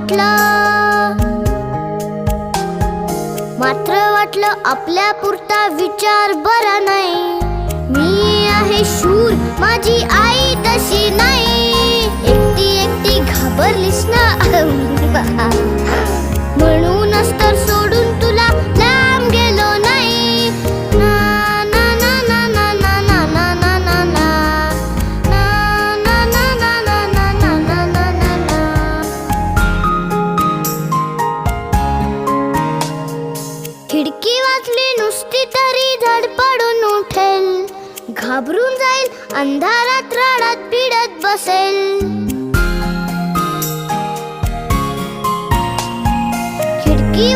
वाटलं, मात्र वाटलं आपल्या पुरता विचार बरा नाही. मी आहे शूर, माझी आई तशी नाही. एकटी एकटी घाबरलीस ना म्हणूनच तर सोडून तुला लांब गेलो नाही. ना ना ना ना ना ना ना ना ना ना ना ना ना ना ना ना ना ना ना. खिडकी वाचली नुसती तरी धडपडून उठेल, घाबरून जाईल, अंधारात रडत पिडत बसेल. खिडकी